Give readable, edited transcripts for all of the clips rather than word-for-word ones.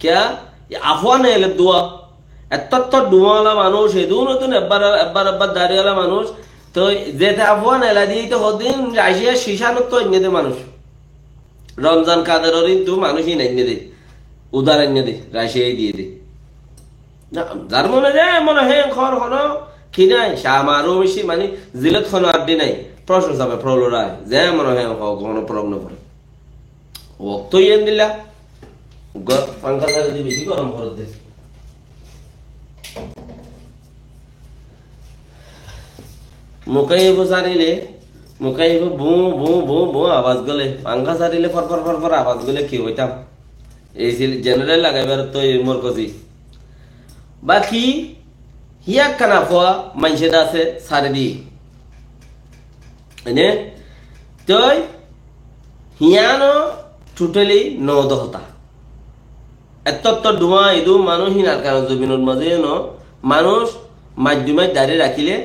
কিয়া আফওয়ান এলে দোয়া এত ডুমাওয়ালা মানুষ এদু নতুন এব্বার দাঁড়িয়েওয়ালা মানুষ তো যেতে আফওয়ান এলা দিয়ে তো হদিন রাশিয়া শিশানত তো এনে দে মানুষ রমজান কাদের কিন্তু মানুষই না এনে দে উদার এনে দে রাশিয়াই দিয়ে দে যার মনে হয় খর হন কি নাই আমারও বেশি মানে জিলত খন আড্ডি নাই প্রশ্ন যাবে প্রলোরায় যে মনে হয় কোনো প্রশ্ন করে ও তো ইয়ে দিলা পাঙ্খা চালিয়ে দিয়ে বেশি গরম করে দে মুখাইব সারিলে মুখাইব বু বু বু বু আওয়াজ গলে পাঙ্খা সারিলে ফর আওয়াজ গলে কি হইতাম এই জেনারেল লাগাইবার তো মোর কজি বাকি হিয়া কানা ফোয়া মানুষের আছে সারে দি এনে তই হিয়ানো টোটালি নদ হতা এত ডুমা ইদু মানুষ হিনার কারণ জমিনের মাঝে মানুষ মাধ্যমে দাঁড়িয়ে রাখিলে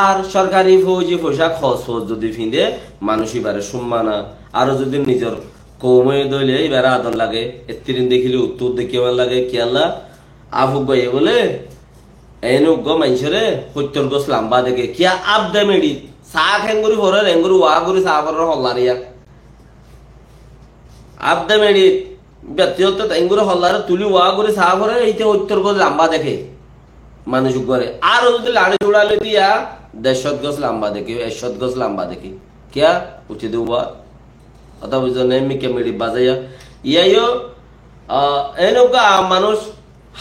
আর সরকারি ফৌজি পোশাক খরচ যদি ফিন্দে মানুষ এবারে সম্মানা আরো যদি নিজের কৌমে দইলে এবারে আদর লাগে এত্রিন দেখিলে উত্তর দেখিবার লাগে কিয়াল্লা আফুক গাইয়ে বলে এনুক গ মানুষরে সত্যর গছ লাম্বা দেখে কিয়া আপ দে মেডি চাহ খেঙ্গুরি ভরে রেঙ্গুরি ওয়া করে চাহ ভরে হল্লারিয়া আপ দে মেডি ব্যক্তিগত টেঙ্গুরি হল্লারে তুলি ওয়া করে চাহ ভরে এইতে সত্যর গছ লাম্বা দেখে মানুষ করে আর যদি লাড়ি উড়ালে দিয়া 150 গছ লাম্বা দেখে 100 গছ লাম্বা দেখে কিয়া উঠে দেওয়া কথা বুঝো নেমিকে মেডি বাজাইয়া ইয়াইও এনেকা মানুষ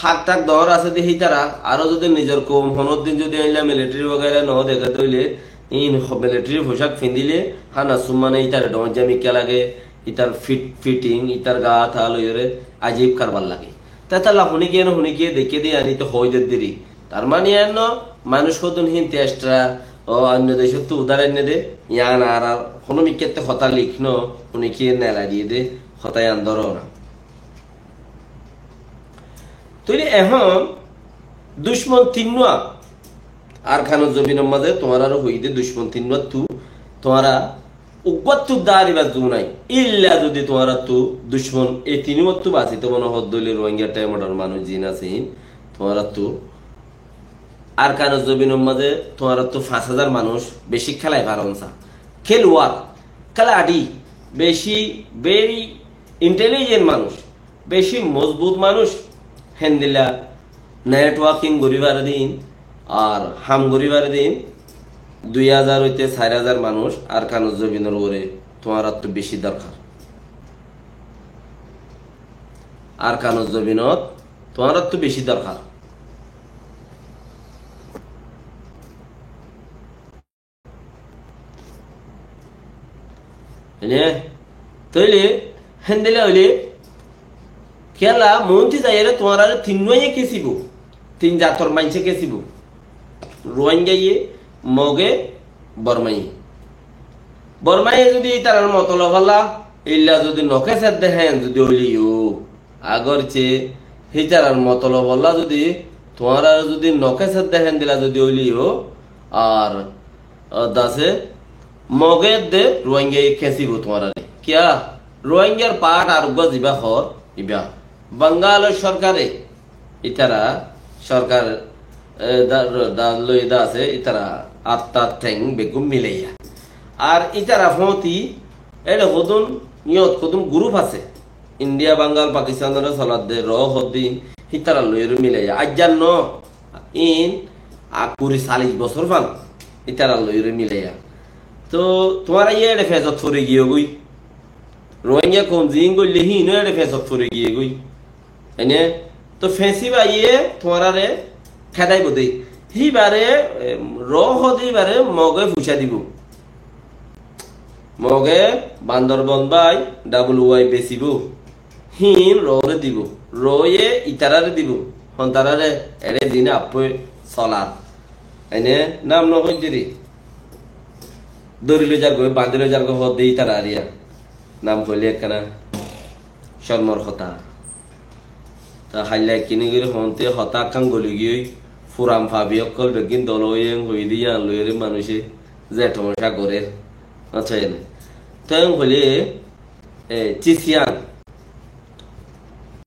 হাত টাক দর আছে দেখি তারা আরো যদি নিজের কম হনের দিন যদি আইলা মিলিটারি বগাইলা ন দেখা তৈলে ইন মিলিটারি পোশাক ফিন্দিলে হানা সুমানে ইতার ডজামি কে লাগে ইতার ফিটিং ইতার গা থা লইরে আজীব কারবার লাগে তাতালা হুনি গিয়ে দেখে দিয়ে আনি তো হই দেরি তার মানে এন মানুষ কতন হিন তেস্টরা ও অন্য দেশ তো উদার এনে দে ইয়ান আর কোনো মিকেতে হতা লিখনো হুনি গিয়ে নেলা দিয়ে দে হতায় আন্দর না তৈরি এখন দুশ্মন তিন্নুয়া আর খানো জমিনের মাঝে তোমার আরো হইতে দুশ্মন তিন্নুয়া তু তোমারা উগ্গত দাঁড়িবা জু নাই ইল্লা যদি তোমারা তু দুশ্মন এই তিনিমত বাঁচি তো মনে হদ দইলে রোহিঙ্গা টাইমটার মানুষ জিন আছে তোমারা তু আর খানো জমিনের মাঝে তোমারা তো 5000 মানুষ বেশি খেলায় পারনসা খেলুয়ার খেলাডি বেশি ভেরি ইন্টেলিজেন্ট মানুষ বেশি মজবুত মানুষ হেন্দিলা নেটওয়ার্কিং গরিবার দিন আর হাম গরিবার দিন 2000 হইতে 4000 মানুষ আর কানো জমিনের ওরে তোমার তো বেশি দরকার আর কানো জমিনত তোমার তো বেশি দরকার তৈলে হেন্দিলা হইলে খেলা মন্ত্রী যাইলে তোমার আর তিনজনে কেসিব তিন জাতর মাইনসে কেসিব রোহিঙ্গাইয়ে মগে বর্মাই যদি তার মতলব হলা ইল্লা যদি নকে সাথ দেখেন যদি হলিও আগর চেয়ে হিতার মতলব হলা যদি তোমার আর যদি নকে সাথ দেখেন দিলা যদি হলিও আর দাসে মগে দে রোহিঙ্গাই কেসিব তোমার কিয়া রোহিঙ্গার পাট আর গজিবা হর ইবা বাঙ্গাল সরকারে ইতারা সরকার লইদা আছে ইতারা আত্মা ঠেং বেগুম মিলাইয়া আর ইতারা হতি এটা কদুন নিয়ত কদুন গ্রুপ আছে ইন্ডিয়া বাঙ্গাল পাকিস্তানের চলার দে র হদিন ইতারা লইর মিলাইয়া আজ্জান ন ইন 40 বছর ফান ইতারা লইর মিলাইয়া তো তোমার ইয়ে এটা ফেজত ফরে গিয়ে গই রোহিঙ্গা কম জিং গইলে হিনো এটা ফেজত ফরে গিয়ে গই এনে তো ফেসি বাইয়ে তোমারে খেদাইব দেই হিবারে র হদিবারে মগে ফুসা দিব মগে বান্দরবন বাই WY বেচিব হিন রে দিব রয়ে ইতারারে দিব হন্তারারে এরে দিনে আপে চলার এনে নাম নকই দিদি দরিলে যার গই বান্দিলে যার গই হদ দেই তারা আরিয়া নাম কইলে একখানা শর্মর কথা তা হাইলাই কিনে গেলে হন্তে হতাকাং গলি গিয়ে ফুরাম ফাবি অকল বেগিন দলয়েং হই দিয়া লইরে মানুষে জেঠমশা করে আচ্ছা এনে তখন হলে চিসিয়ান